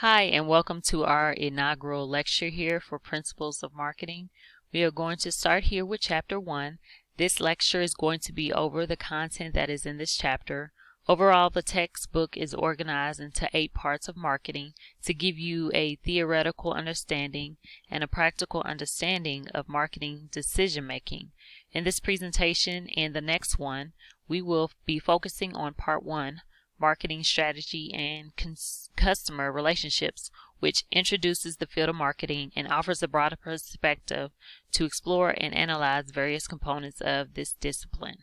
Hi, and welcome to our inaugural lecture here for Principles of Marketing. We are going to start here with Chapter 1. This lecture is going to be over the content that is in this chapter. Overall, the textbook is organized into 8 parts of marketing to give you a theoretical understanding and a practical understanding of marketing decision making. In this presentation and the next one, we will be focusing on Part 1, Marketing Strategy and Customer Relationships, which introduces the field of marketing and offers a broader perspective to explore and analyze various components of this discipline.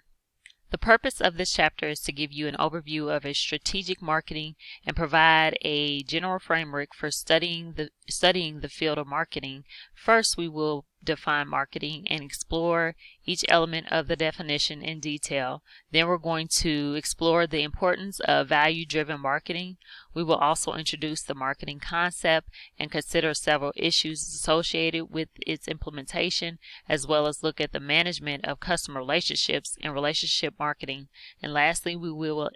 The purpose of this chapter is to give you an overview of a strategic marketing and provide a general framework for studying the field of marketing. First, we will define marketing and explore each element of the definition in detail. Then we're going to explore the importance of value-driven marketing. We will also introduce the marketing concept and consider several issues associated with its implementation, as well as look at the management of customer relationships and relationship marketing. And lastly, we will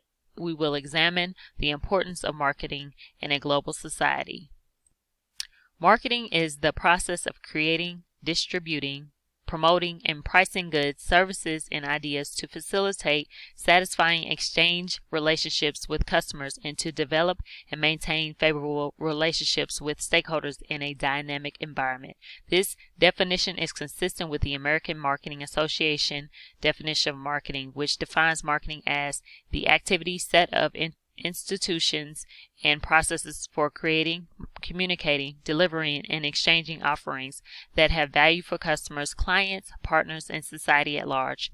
examine the importance of marketing in a global society. Marketing is the process of creating, distributing, promoting, and pricing goods, services, and ideas to facilitate satisfying exchange relationships with customers and to develop and maintain favorable relationships with stakeholders in a dynamic environment. This definition is consistent with the American Marketing Association definition of marketing, which defines marketing as the activity set of institutions and processes for creating, communicating, delivering, and exchanging offerings that have value for customers, clients, partners, and society at large.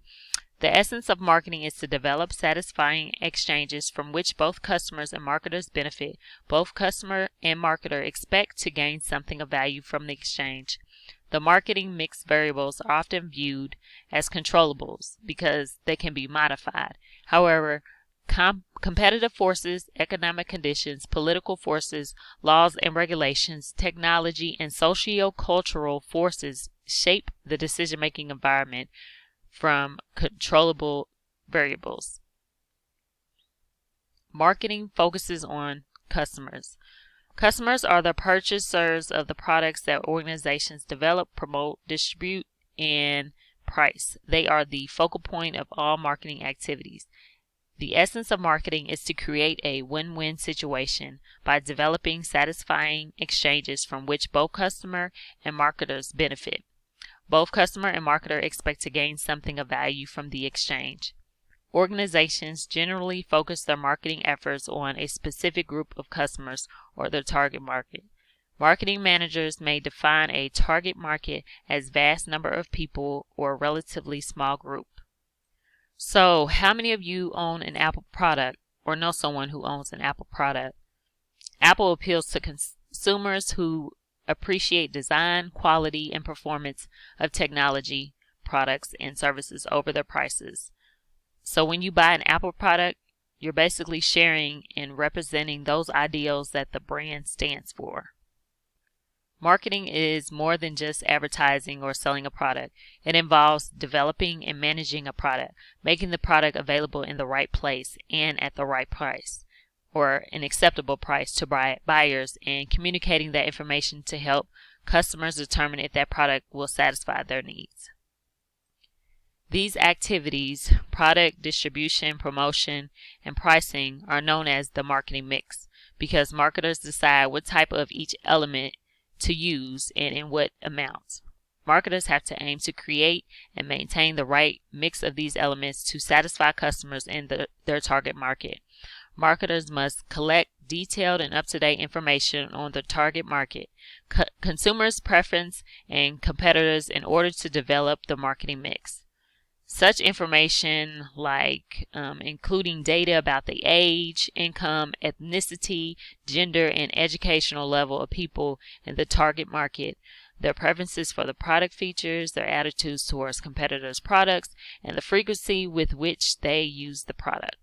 The essence of marketing is to develop satisfying exchanges from which both customers and marketers benefit. Both customer and marketer expect to gain something of value from the exchange. The marketing mix variables are often viewed as controllables because they can be modified. However, competitive forces, economic conditions, political forces, laws and regulations, technology, and socio-cultural forces shape the decision-making environment from controllable variables. Marketing focuses on customers. Customers are the purchasers of the products that organizations develop, promote, distribute, and price. They are the focal point of all marketing activities. The essence of marketing is to create a win-win situation by developing satisfying exchanges from which both customer and marketers benefit. Both customer and marketer expect to gain something of value from the exchange. Organizations generally focus their marketing efforts on a specific group of customers or their target market. Marketing managers may define a target market as vast number of people or a relatively small group. So, how many of you own an Apple product or know someone who owns an Apple product? Apple appeals to consumers who appreciate design, quality, and performance of technology, products, and services over their prices. So when you buy an Apple product, you're basically sharing and representing those ideals that the brand stands for. Marketing is more than just advertising or selling a product. It involves developing and managing a product, making the product available in the right place and at the right price, or an acceptable price to buyers, and communicating that information to help customers determine if that product will satisfy their needs. These activities, product distribution, promotion, and pricing, are known as the marketing mix because marketers decide what type of each element to use and in what amounts. Marketers have to aim to create and maintain the right mix of these elements to satisfy customers in their target market. Marketers must collect detailed and up-to-date information on the target market, consumers' preference, and competitors in order to develop the marketing mix. Such information like including data about the age, income, ethnicity, gender, and educational level of people in the target market, their preferences for the product features, their attitudes towards competitors' products, and the frequency with which they use the product.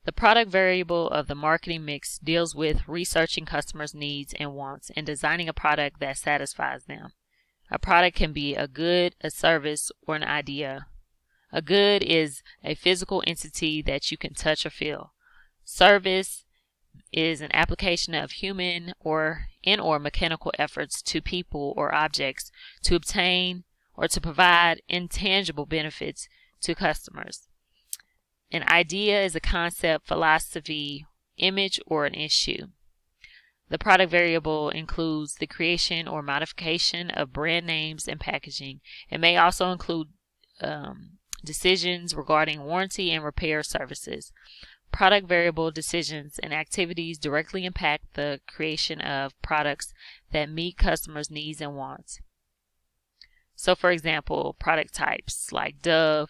The product variable of the marketing mix deals with researching customers' needs and wants and designing a product that satisfies them. A product can be a good, a service, or an idea. A good is a physical entity that you can touch or feel. Service is an application of human or mechanical efforts to people or objects to obtain or to provide intangible benefits to customers. An idea is a concept, philosophy, image, or an issue. The product variable includes the creation or modification of brand names and packaging. It may also include decisions regarding warranty and repair services. Product variable decisions and activities directly impact the creation of products that meet customers' needs and wants. So, for example, product types like Dove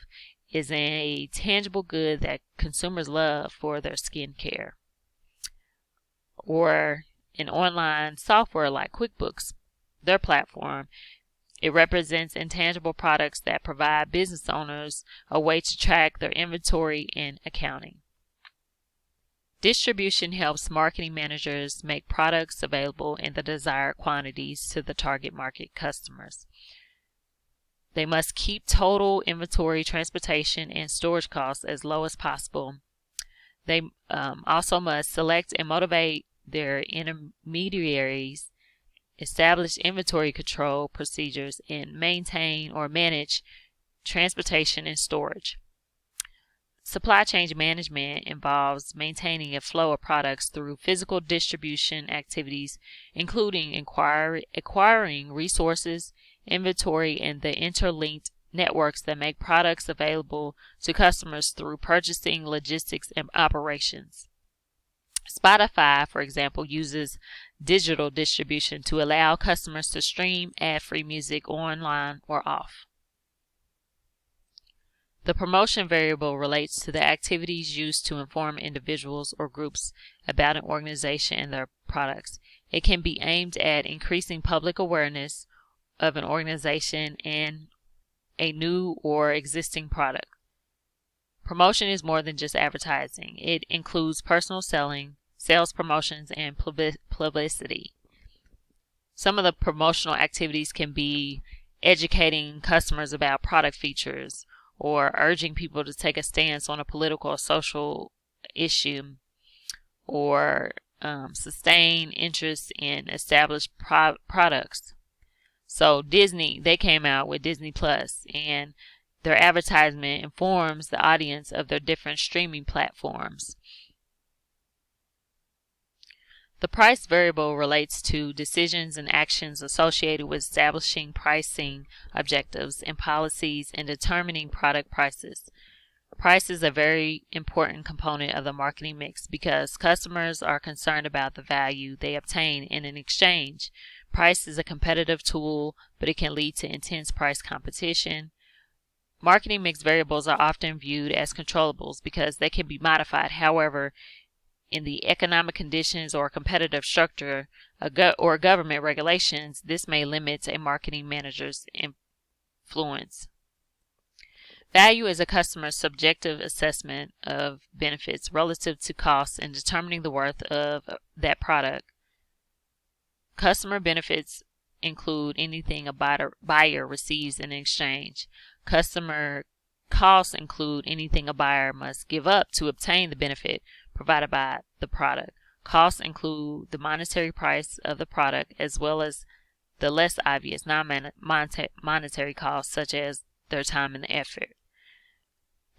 is a tangible good that consumers love for their skincare. Or an online software like QuickBooks, their platform, it represents intangible products that provide business owners a way to track their inventory and accounting. Distribution helps marketing managers make products available in the desired quantities to the target market customers. They must keep total inventory, transportation, and storage costs as low as possible. They also must select and motivate their intermediaries, establish inventory control procedures, and maintain or manage transportation and storage. Supply chain management involves maintaining a flow of products through physical distribution activities, including acquiring resources, inventory, and the interlinked networks that make products available to customers through purchasing, logistics, and operations. Spotify, for example, uses digital distribution to allow customers to stream ad-free music online or off. The promotion variable relates to the activities used to inform individuals or groups about an organization and their products. It can be aimed at increasing public awareness of an organization and a new or existing product. Promotion is more than just advertising. It includes personal selling, sales promotions, and publicity. Some of the promotional activities can be educating customers about product features, or urging people to take a stance on a political or social issue, or sustain interest in established products. So Disney, they came out with Disney Plus, and their advertisement informs the audience of their different streaming platforms. The price variable relates to decisions and actions associated with establishing pricing objectives and policies and determining product prices. Price is a very important component of the marketing mix because customers are concerned about the value they obtain in an exchange. Price is a competitive tool, but it can lead to intense price competition. Marketing mix variables are often viewed as controllables because they can be modified. However, in the economic conditions or competitive structure or government regulations, this may limit a marketing manager's influence. Value is a customer's subjective assessment of benefits relative to costs in determining the worth of that product. Customer benefits include anything a buyer receives in exchange. Customer costs include anything a buyer must give up to obtain the benefit provided by the product. Costs include the monetary price of the product as well as the less obvious non-monetary costs such as their time and effort.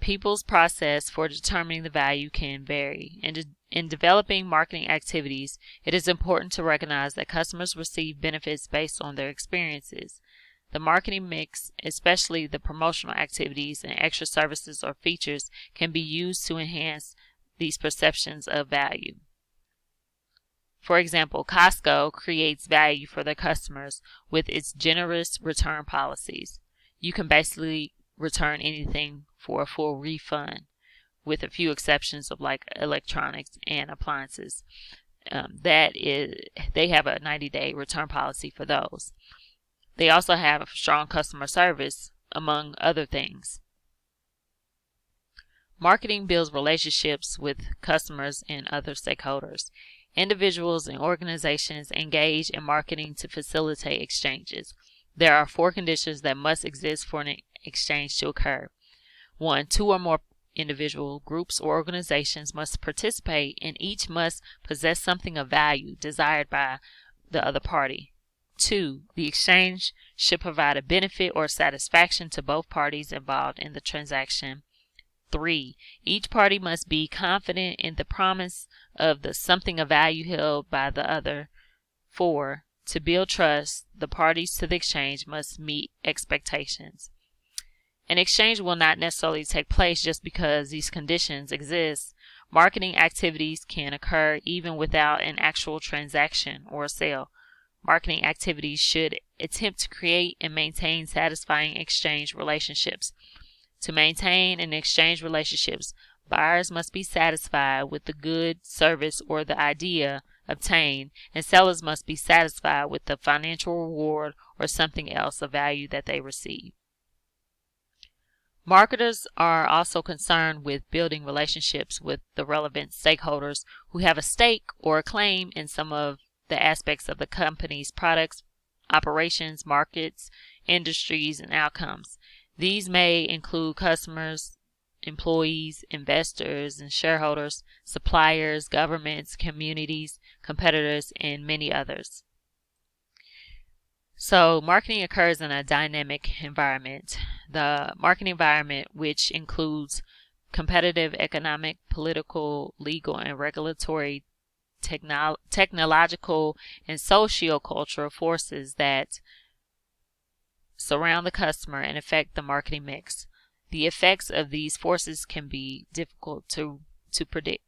People's process for determining the value can vary. In developing marketing activities, it is important to recognize that customers receive benefits based on their experiences. The marketing mix, especially the promotional activities and extra services or features, can be used to enhance these perceptions of value. For example, Costco creates value for their customers with its generous return policies. You can basically return anything for a full refund, with a few exceptions of like electronics and appliances. They have a 90-day return policy for those. They also have strong customer service, among other things. Marketing builds relationships with customers and other stakeholders. Individuals and organizations engage in marketing to facilitate exchanges. There are 4 conditions that must exist for an exchange to occur. 1, 2 or more individual groups or organizations must participate, and each must possess something of value desired by the other party. 2. The exchange should provide a benefit or satisfaction to both parties involved in the transaction. 3. Each party must be confident in the promise of the something of value held by the other. 4. To build trust, the parties to the exchange must meet expectations. An exchange will not necessarily take place just because these conditions exist. Marketing activities can occur even without an actual transaction or sale. Marketing activities should attempt to create and maintain satisfying exchange relationships. To maintain and exchange relationships, buyers must be satisfied with the good, service, or the idea obtained, and sellers must be satisfied with the financial reward or something else of value that they receive. Marketers are also concerned with building relationships with the relevant stakeholders who have a stake or a claim in some of the aspects of the company's products, operations, markets, industries, and outcomes. These may include customers, employees, investors and shareholders, suppliers, governments, communities, competitors, and many others. So marketing occurs in a dynamic environment. The marketing environment, which includes competitive, economic, political, legal, and regulatory, technological, and socio-cultural forces that surround the customer and affect the marketing mix. The effects of these forces can be difficult to predict.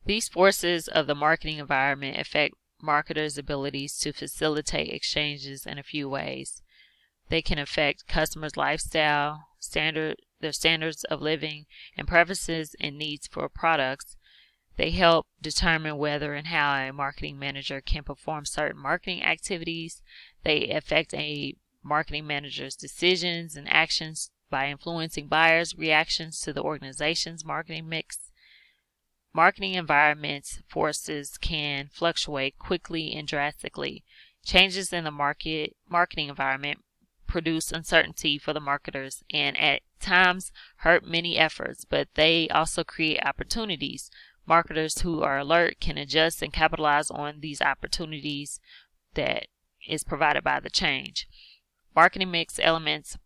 These forces of the marketing environment affect marketers' abilities to facilitate exchanges in a few ways. They can affect customers' lifestyle, their standards of living, and preferences and needs for products. They help determine whether and how a marketing manager can perform certain marketing activities. They affect a marketing manager's decisions and actions by influencing buyers' reactions to the organization's marketing mix. Marketing environments forces can fluctuate quickly and drastically. Changes in the marketing environment produce uncertainty for the marketers and at times hurt many efforts, but they also create opportunities. Marketers who are alert can adjust and capitalize on these opportunities that is provided by the change. Marketing mix elements,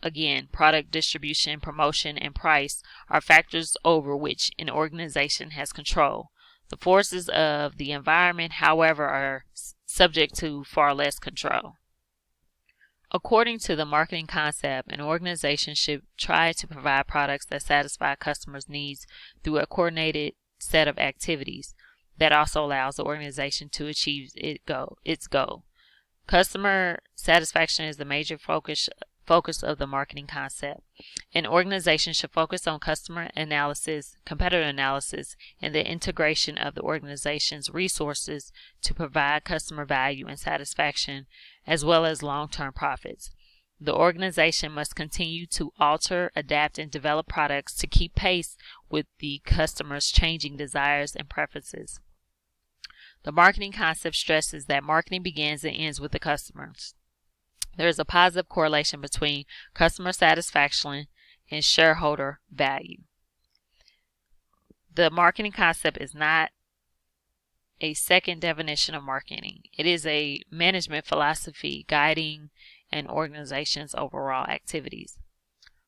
again, product distribution, promotion, and price, are factors over which an organization has control. The forces of the environment, however, are subject to far less control. According to the marketing concept, an organization should try to provide products that satisfy customers' needs through a coordinated set of activities that also allows the organization to achieve its goal. Customer satisfaction is the major focus of the marketing concept. An organization should focus on customer analysis, competitor analysis, and the integration of the organization's resources to provide customer value and satisfaction, as well as long-term profits. The organization must continue to alter, adapt, and develop products to keep pace with the customer's changing desires and preferences. The marketing concept stresses that marketing begins and ends with the customers. There is a positive correlation between customer satisfaction and shareholder value. The marketing concept is not a second definition of marketing. It is a management philosophy guiding an organization's overall activities.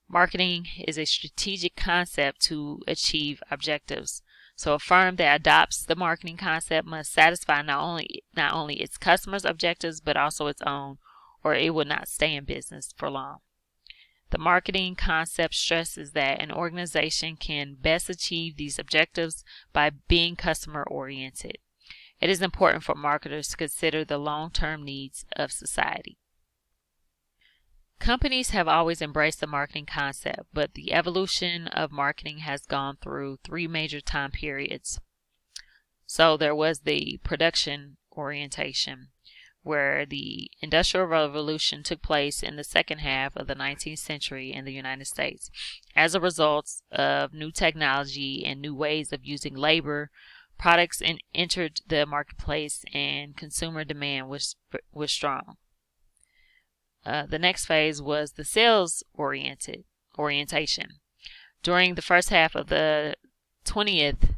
Marketing is a strategic concept to achieve objectives. So a firm that adopts the marketing concept must satisfy not only its customers' objectives but also its own, or it will not stay in business for long. The marketing concept stresses that an organization can best achieve these objectives by being customer-oriented. It is important for marketers to consider the long-term needs of society. Companies have always embraced the marketing concept, but the evolution of marketing has gone through three major time periods. So there was the production orientation, where the Industrial Revolution took place in the second half of the 19th century in the United States. As a result of new technology and new ways of using labor, products entered the marketplace and consumer demand was strong. The next phase was the sales orientation. During the first half of the 20th,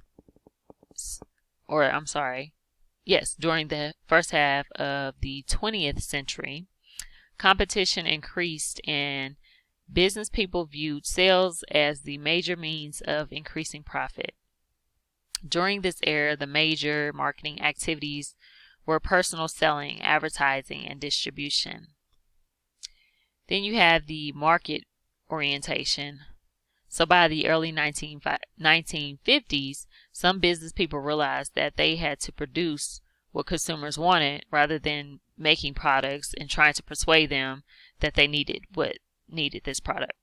during the first half of the 20th century, competition increased and business people viewed sales as the major means of increasing profit. During this era, the major marketing activities were personal selling, advertising, and distribution. Then you have the market orientation. So by the early 1950s, some business people realized that they had to produce what consumers wanted rather than making products and trying to persuade them that they needed this product.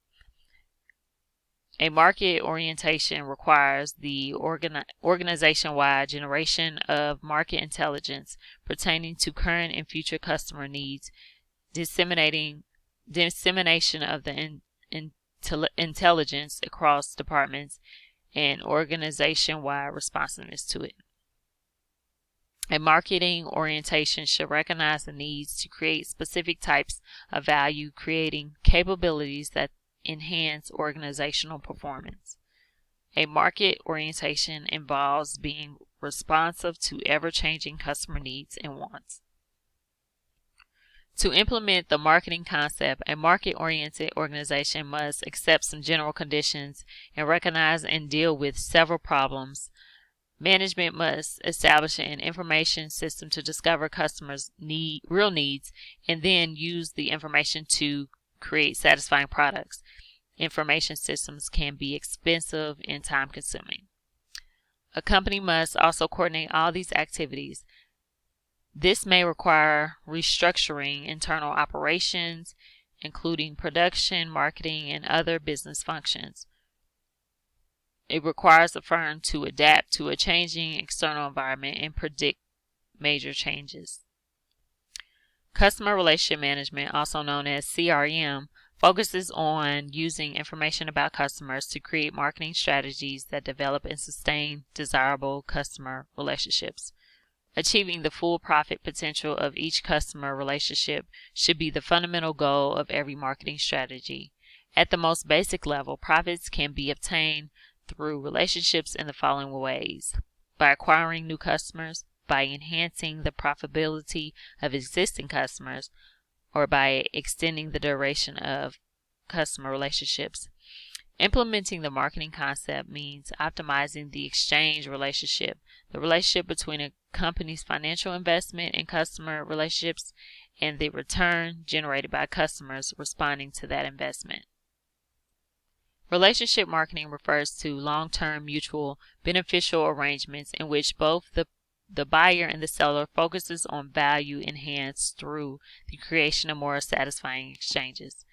A market orientation requires the organization-wide generation of market intelligence pertaining to current and future customer needs, dissemination of the intelligence across departments, and organization-wide responsiveness to it. A marketing orientation should recognize the needs to create specific types of value, creating capabilities that enhance organizational performance. A market orientation involves being responsive to ever-changing customer needs and wants. To implement the marketing concept, a market-oriented organization must accept some general conditions and recognize and deal with several problems. Management must establish an information system to discover customers' real needs and then use the information to create satisfying products. Information systems can be expensive and time-consuming. A company must also coordinate all these activities. This may require restructuring internal operations, including production, marketing, and other business functions. It requires the firm to adapt to a changing external environment and predict major changes. Customer Relationship Management, also known as CRM, focuses on using information about customers to create marketing strategies that develop and sustain desirable customer relationships. Achieving the full profit potential of each customer relationship should be the fundamental goal of every marketing strategy. At the most basic level, profits can be obtained through relationships in the following ways: by acquiring new customers, by enhancing the profitability of existing customers, or by extending the duration of customer relationships. Implementing the marketing concept means optimizing the exchange relationship, the relationship between a company's financial investment in customer relationships and the return generated by customers responding to that investment. Relationship marketing refers to long-term mutual beneficial arrangements in which both the buyer and the seller focuses on value enhanced through the creation of more satisfying exchanges.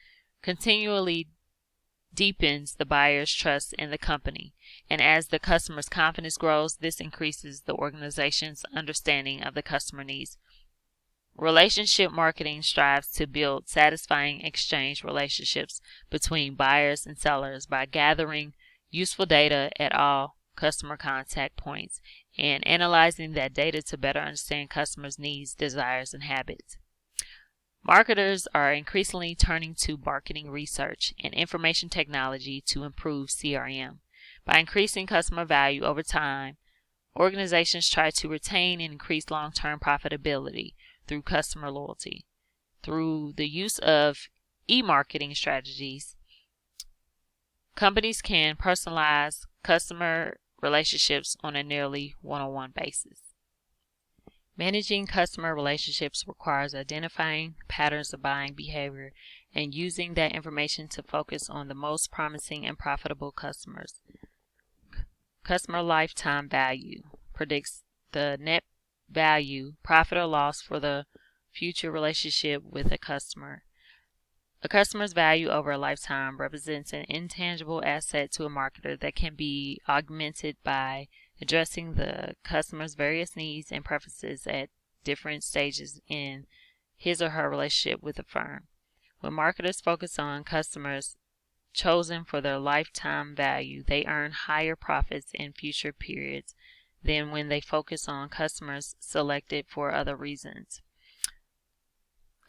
Continually deepens the buyer's trust in the company, and as the customer's confidence grows, this increases the organization's understanding of the customer needs. Relationship marketing strives to build satisfying exchange relationships between buyers and sellers by gathering useful data at all customer contact points and analyzing that data to better understand customers' needs, desires, and habits. Marketers are increasingly turning to marketing research and information technology to improve CRM. By increasing customer value over time, organizations try to retain and increase long-term profitability through customer loyalty. Through the use of e-marketing strategies, companies can personalize customer relationships on a nearly one-on-one basis. Managing customer relationships requires identifying patterns of buying behavior and using that information to focus on the most promising and profitable customers. Customer lifetime value predicts the net value, profit or loss for the future relationship with a customer. A customer's value over a lifetime represents an intangible asset to a marketer that can be augmented by addressing the customer's various needs and preferences at different stages in his or her relationship with the firm. When marketers focus on customers chosen for their lifetime value, they earn higher profits in future periods than when they focus on customers selected for other reasons.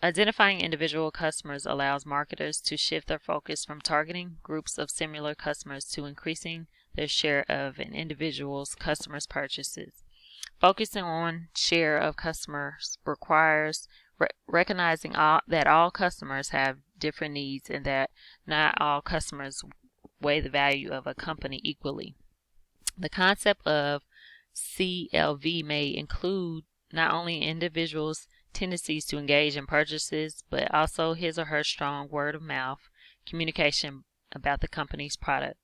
Identifying individual customers allows marketers to shift their focus from targeting groups of similar customers to increasing their share of an individual's customers' purchases. Focusing on share of customers requires recognizing that all customers have different needs and that not all customers weigh the value of a company equally. The concept of CLV may include not only individuals' tendencies to engage in purchases, but also his or her strong word of mouth communication about the company's product.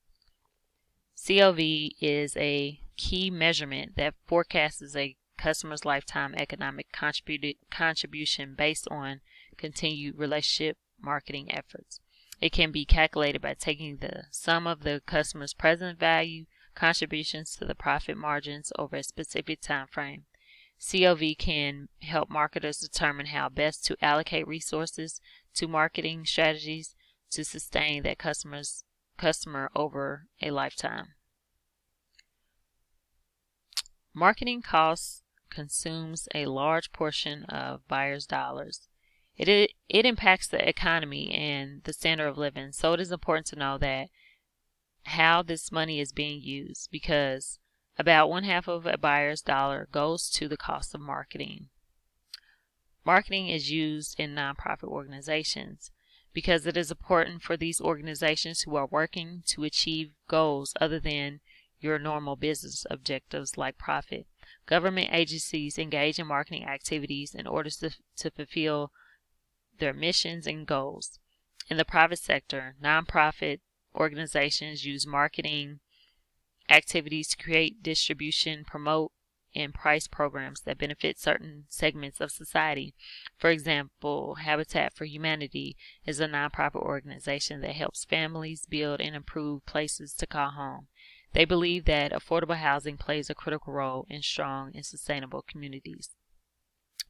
CLV is a key measurement that forecasts a customer's lifetime economic contribution based on continued relationship marketing efforts. It can be calculated by taking the sum of the customer's present value contributions to the profit margins over a specific time frame. CLV can help marketers determine how best to allocate resources to marketing strategies to sustain that customer over a lifetime. Marketing costs consumes a large portion of buyers' dollars. It impacts the economy and the standard of living, so it is important to know that how this money is being used, because about 1/2 of a buyer's dollar goes to the cost of marketing. Marketing is used in nonprofit organizations because it is important for these organizations who are working to achieve goals other than your normal business objectives like profit. Government agencies engage in marketing activities in order to fulfill their missions and goals. In the private sector, nonprofit organizations use marketing activities to create, distribution, promote, and price programs that benefit certain segments of society. For example, Habitat for Humanity is a nonprofit organization that helps families build and improve places to call home. They believe that affordable housing plays a critical role in strong and sustainable communities.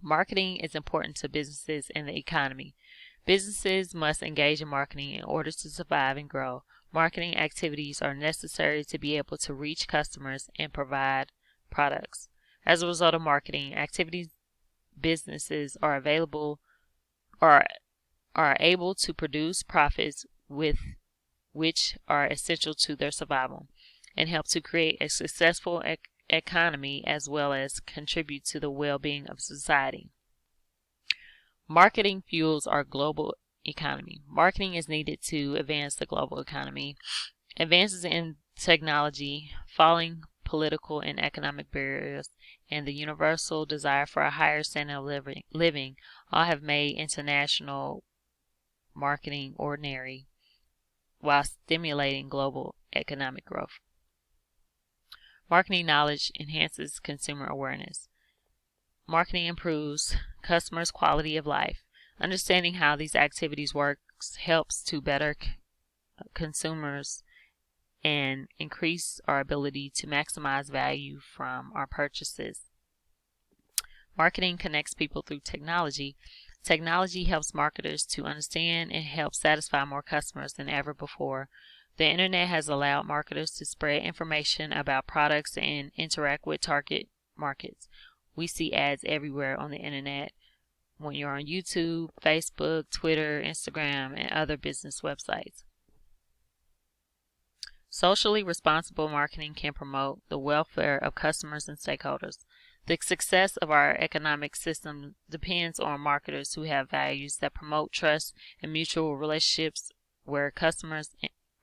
Marketing is important to businesses and the economy. Businesses must engage in marketing in order to survive and grow. Marketing activities are necessary to be able to reach customers and provide products. As a result of marketing activities, businesses are able to produce profits which are essential to their survival and help to create a successful economy as well as contribute to the well-being of society. Marketing fuels our global economy. Marketing is needed to advance the global economy. Advances in technology, falling political and economic barriers, and the universal desire for a higher standard of living all have made international marketing ordinary while stimulating global economic growth. Marketing knowledge enhances consumer awareness. Marketing improves customers' quality of life. Understanding how these activities work helps to better consumers and increase our ability to maximize value from our purchases. Marketing connects people through technology. Technology helps marketers to understand and help satisfy more customers than ever before. The internet has allowed marketers to spread information about products and interact with target markets. We see ads everywhere on the internet when you're on YouTube, Facebook, Twitter, Instagram, and other business websites. Socially responsible marketing can promote the welfare of customers and stakeholders. The success of our economic system depends on marketers who have values that promote trust and mutual relationships where customers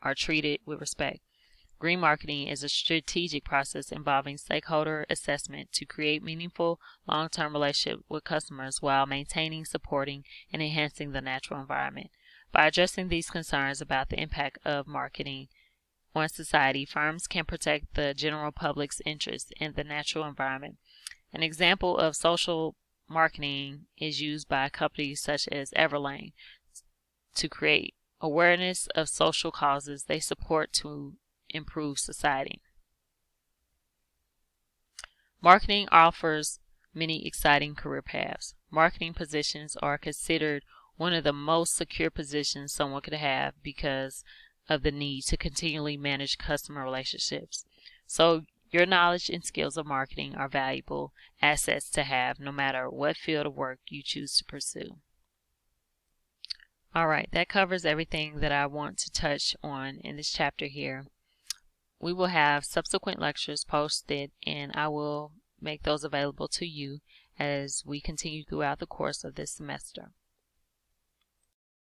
are treated with respect. Green marketing is a strategic process involving stakeholder assessment to create meaningful long-term relationships with customers while maintaining, supporting, and enhancing the natural environment. By addressing these concerns about the impact of marketing on society, firms can protect the general public's interest in the natural environment. An example of social marketing is used by companies such as Everlane to create awareness of social causes they support to improve society. Marketing offers many exciting career paths. Marketing positions are considered one of the most secure positions someone could have because of the need to continually manage customer relationships. So your knowledge and skills of marketing are valuable assets to have no matter what field of work you choose to pursue. All right, that covers everything that I want to touch on in this chapter here. We will have subsequent lectures posted, and I will make those available to you as we continue throughout the course of this semester.